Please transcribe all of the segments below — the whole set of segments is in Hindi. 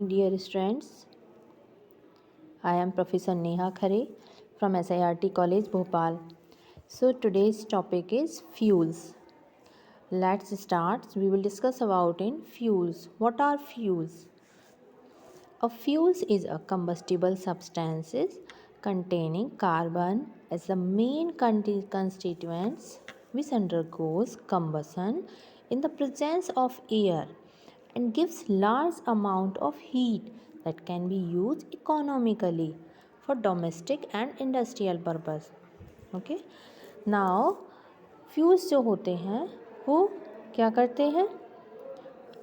Dear students, I am Professor Neha Khare from SIRT College, Bhopal. So today's topic is fuels. Let's start. We will discuss about in fuels. What are fuels? A fuels is a combustible substances containing carbon as the main constituents which undergoes combustion in the presence of air and gives large amount of heat that can be used economically for domestic and industrial purpose. Okay. Now fuels जो होते हैं वो क्या करते हैं,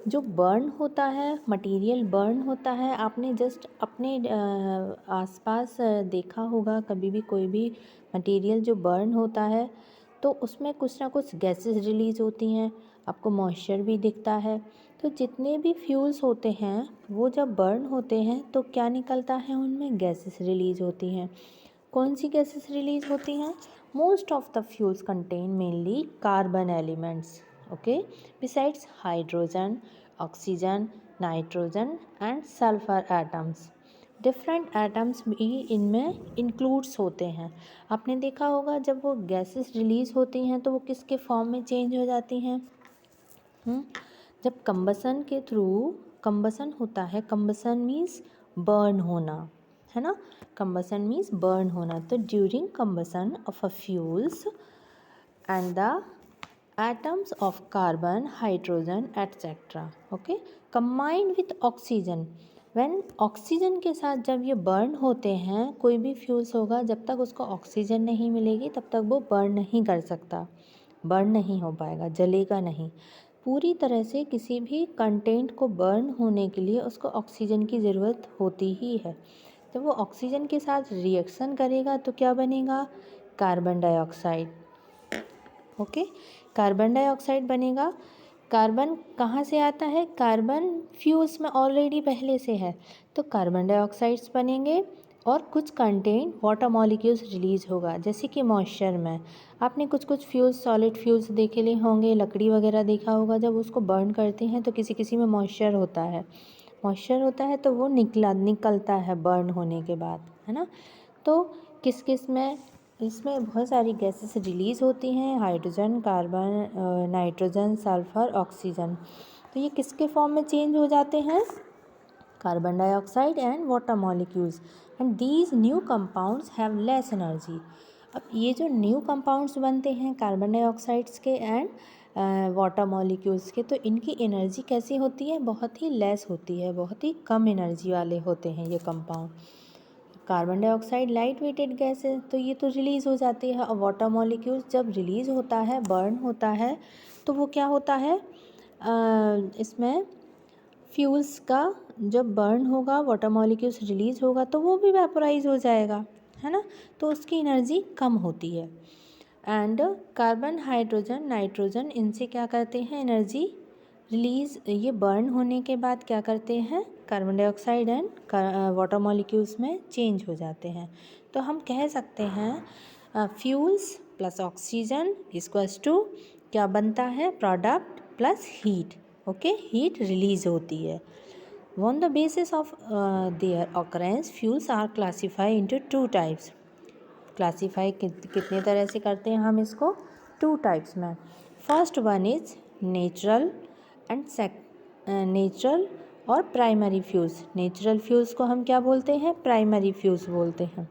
जो बर्न होता है, मटेरियल बर्न होता है। आपने जस्ट अपने आसपास देखा होगा, कभी भी कोई भी मटेरियल जो बर्न होता है तो उसमें कुछ ना कुछ गैसेस रिलीज़ होती हैं, आपको मॉइस्चर भी दिखता है। तो जितने भी फ्यूल्स होते हैं वो जब बर्न होते हैं तो क्या निकलता है, उनमें गैसेस रिलीज़ होती हैं। कौन सी गैसेस रिलीज़ होती हैं? Most of the fuels contain mainly carbon elements, okay, besides hydrogen, oxygen, nitrogen and sulphur atoms. Different atoms भी इनमें इंक्लूड्स होते हैं। आपने देखा होगा जब वो गैसेस रिलीज़ होती हैं तो वो किसके फॉर्म में चेंज हो जाती हैं? जब कंबसन के थ्रू कंबसन होता है, कंबसन मीन्स बर्न होना, है ना। कंबसन मीन्स बर्न होना। तो during combustion of a fuels and the atoms of carbon, hydrogen etc. okay, combined with oxygen, when oxygen के साथ जब ये बर्न होते हैं, कोई भी फ्यूल्स होगा, जब तक उसको ऑक्सीजन नहीं मिलेगी तब तक वो बर्न नहीं कर सकता, बर्न नहीं हो पाएगा, जलेगा नहीं। पूरी तरह से किसी भी कंटेंट को बर्न होने के लिए उसको ऑक्सीजन की ज़रूरत होती ही है। जब वो ऑक्सीजन के साथ रिएक्शन करेगा तो क्या बनेगा? Carbon dioxide. Okay, carbon dioxide बनेगा। कार्बन कहाँ से आता है? कार्बन फ्यूल्स में ऑलरेडी पहले से है, तो कार्बन डाइऑक्साइड्स बनेंगे और कुछ कंटेंट वाटर मॉलिक्यूल्स रिलीज़ होगा, जैसे कि मॉइस्चर में। आपने कुछ कुछ फ्यूल्स, सॉलिड फ्यूल्स देखे ले होंगे, लकड़ी वगैरह देखा होगा, जब उसको बर्न करते हैं तो किसी किसी में मॉइस्चर होता है। मॉइस्चर होता है तो वो निकलता है बर्न होने के बाद, है ना। तो किस किस में? इसमें बहुत सारी गैसेस रिलीज़ होती हैं, hydrogen, carbon, nitrogen, sulphur, oxygen. तो ये किसके फॉर्म में चेंज हो जाते हैं? Carbon dioxide and water molecules. And these new compounds have less energy. अब ये जो न्यू कंपाउंड्स बनते हैं कार्बन डाइऑक्साइड्स के एंड वाटर मॉलिक्यूल्स के, तो इनकी एनर्जी कैसी होती है? बहुत ही लेस होती है, बहुत ही कम एनर्जी वाले होते हैं ये compound. Carbon dioxide light weighted gas है तो ये तो रिलीज़ हो जाती है। और वाटर मॉलिक्यूल्स जब रिलीज़ होता है, बर्न होता है, तो वो क्या होता है, इसमें फ्यूल्स का जब बर्न होगा, वाटर मॉलिक्यूल्स रिलीज़ होगा तो वो भी वेपोराइज हो जाएगा, है ना। तो उसकी एनर्जी कम होती है। एंड कार्बन, हाइड्रोजन, नाइट्रोजन, इनसे क्या करते हैं? एनर्जी रिलीज़, ये बर्न होने के बाद क्या करते हैं? Carbon dioxide and water molecules में चेंज हो जाते हैं। तो हम कह सकते हैं fuels plus oxygen equals to क्या बनता है? Product plus heat. Okay, heat release होती है। On the basis of their occurrence fuels are classify into two types. Classify कितने तरह से करते हैं हम इसको? टू टाइप्स में। First one is natural and natural और प्राइमरी फ्यूल्स। नेचुरल फ्यूल्स को हम क्या बोलते हैं? प्राइमरी फ्यूल्स बोलते हैं।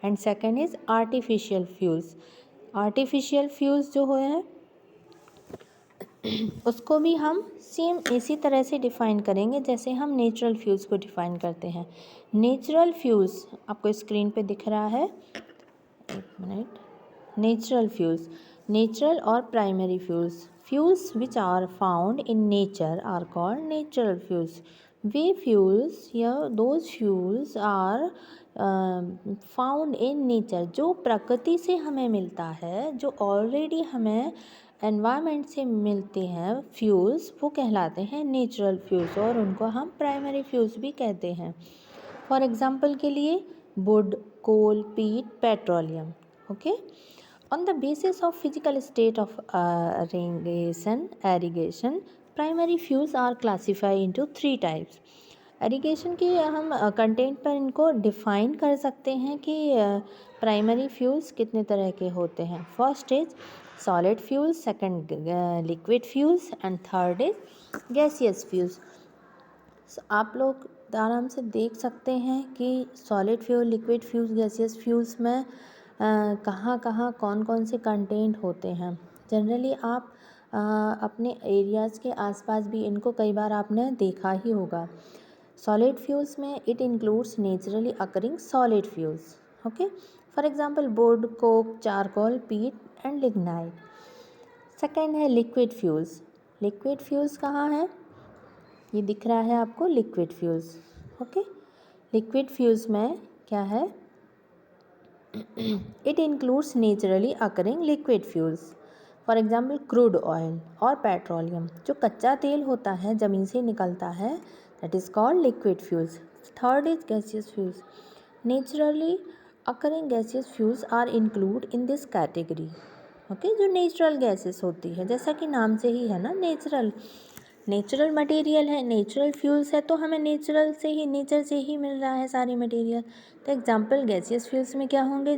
And second is artificial fuels. Artificial fuels जो हैं उसको भी हम सेम इसी तरह से डिफ़ाइन करेंगे जैसे हम नेचुरल फ्यूल्स को डिफ़ाइन करते हैं। नेचुरल फ्यूल्स आपको स्क्रीन पे दिख रहा है, एक मिनट। नेचुरल फ्यूल्स, नेचुरल और primary fuels. Fuels which are found in nature are called natural fuels. वे फ्यूल्स या those fuels are found in nature, जो प्रकृति से हमें मिलता है, जो ऑलरेडी हमें एनवायरनमेंट से मिलते हैं फ्यूल्स, वो कहलाते हैं नेचुरल फ्यूल्स, और उनको हम प्राइमरी फ्यूल्स भी कहते हैं। फॉर एग्जांपल के लिए वुड, कोल, पीट, petroleum. Okay, on the basis of physical state of irrigation, primary fuels are classified into three types. Irrigation की हम कंटेंट पर इनको डिफ़ाइन कर सकते हैं कि प्राइमरी फ्यूल्स कितने तरह के होते हैं। First is solid fuels, second liquid fuels and third is gaseous fuels. आप लोग आराम से देख सकते हैं कि solid fuel, liquid fuels, gaseous fuels में कहाँ कहाँ कौन कौन से कंटेंट होते हैं। जनरली आप अपने एरियाज़ के आसपास भी इनको कई बार आपने देखा ही होगा। सॉलिड फ्यूल्स में it includes naturally occurring solid fuels, okay, for example would, Coke, charcoal, पीट एंड लिग्नाइट। सेकेंड है लिक्विड फ्यूल्स। लिक्विड फ्यूल्स कहाँ है, ये दिख रहा है आपको, liquid fuels, okay. Liquid fuels में क्या है, it includes naturally occurring liquid fuels, for example crude oil और पेट्रोलियम। जो कच्चा तेल होता है, ज़मीन से निकलता है, that is called liquid fuels. Third is gaseous fuels. Naturally occurring gaseous fuels are include in this category, okay. जो नेचुरल गैसेस होती है, जैसा कि नाम से ही है ना, नेचुरल, नेचुरल मटेरियल है, नेचुरल फ्यूल्स है, तो हमें नेचुरल से ही, नेचर से ही मिल रहा है सारी मटेरियल। तो एग्जांपल गैसियस फ्यूल्स में क्या होंगे,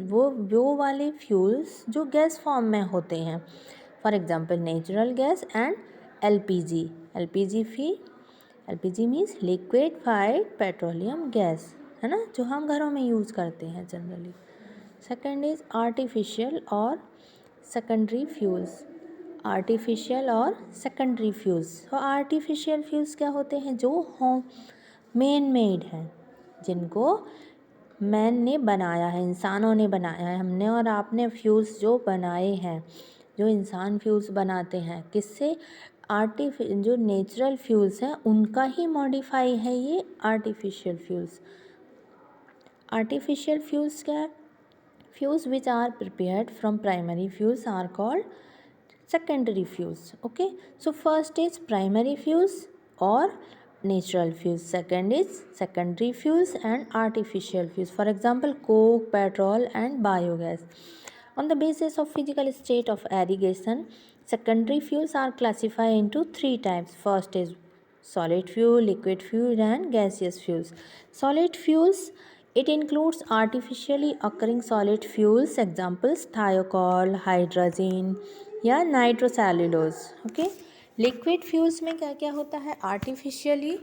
वो वाले फ्यूल्स जो गैस फॉर्म में होते हैं, for example natural gas and LPG. LPG means liquefied petroleum gas, है ना, जो हम घरों में यूज़ करते हैं जनरली। सेकेंड इज आर्टिफिशियल और सेकेंडरी फ्यूल्स। आर्टिफिशियल और सेकेंडरी फ्यूल्स। तो आर्टिफिशियल फ्यूल्स क्या होते हैं, जो होम मैन मेड हैं, जिनको मैन ने बनाया है, इंसानों ने बनाया है, हमने और आपने फ्यूल्स जो बनाए हैं, जो इंसान फ्यूल्स बनाते हैं, किससे, जो नेचुरल फ्यूल्स हैं उनका ही मॉडिफाई है ये आर्टिफिशियल फ्यूल्स। आर्टिफिशियल फ्यूल्स क्या है, fuels which are prepared from primary fuels are called secondary fuels, okay. So first is primary fuels or natural fuels, second is secondary fuels and artificial fuels, for example coke, petrol and biogas. On the basis of physical state of aggregation, secondary fuels are classified into three types. First is solid fuel, liquid fuel and gaseous fuels. Solid fuels, it includes artificially occurring solid fuels, examples thiokol, hydrazine या नाइट्रोसेल्युलोज, ओके। लिक्विड फ्यूल्स में क्या क्या होता है, artificially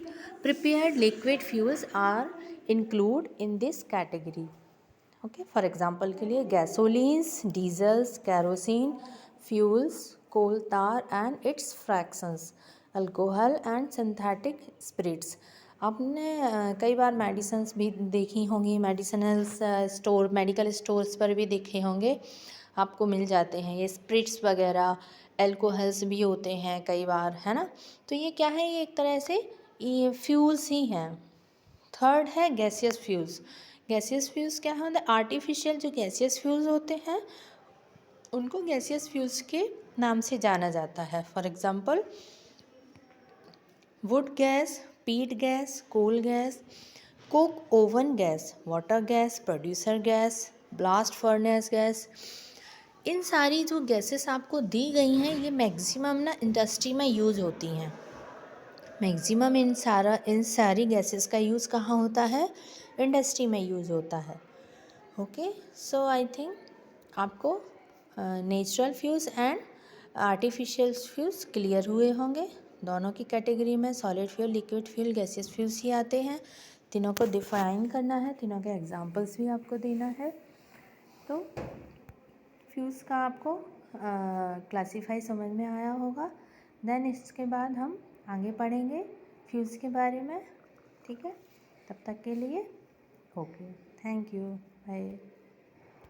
prepared liquid fuels are include in this category, okay. For example के लिए gasolines, diesels, kerosene, fuels, coal tar and its fractions, alcohol and synthetic spirits. आपने कई बार मेडिसिन्स भी देखी होंगी, मेडिसिनल स्टोर, मेडिकल स्टोर्स पर भी देखे होंगे, आपको मिल जाते हैं ये स्प्रिट्स वगैरह, एल्कोहल्स भी होते हैं कई बार, है ना। तो ये क्या है, ये एक तरह से ये फ्यूल्स ही हैं। थर्ड है गैसियस फ्यूल्स। गैसियस फ्यूल्स क्या है, आर्टिफिशियल जो गैसियस फ्यूल्स होते हैं उनको गैसियस फ्यूल्स के नाम से जाना जाता है। For example wood gas, peat gas, coal gas, coke oven gas, water gas, producer gas, blast furnace gas. इन सारी जो गैसेस आपको दी गई हैं, ये मैक्सिमम ना इंडस्ट्री में यूज़ होती हैं। मैक्सिमम इन सारी गैसेस का यूज़ कहाँ होता है, इंडस्ट्री में यूज़ होता है, ओके। सो आई थिंक आपको natural fuels and artificial fuels clear हुए होंगे। दोनों की कैटेगरी में solid fuel, liquid fuel, gaseous fuels ही आते हैं। तीनों को डिफाइन करना है, तीनों के एग्जांपल्स भी आपको देना है। तो फ्यूल्स का आपको क्लासीफाई समझ में आया होगा। देन इसके बाद हम आगे पढ़ेंगे फ्यूल्स के बारे में, ठीक है। तब तक के लिए ओके, थैंक यू, बाय।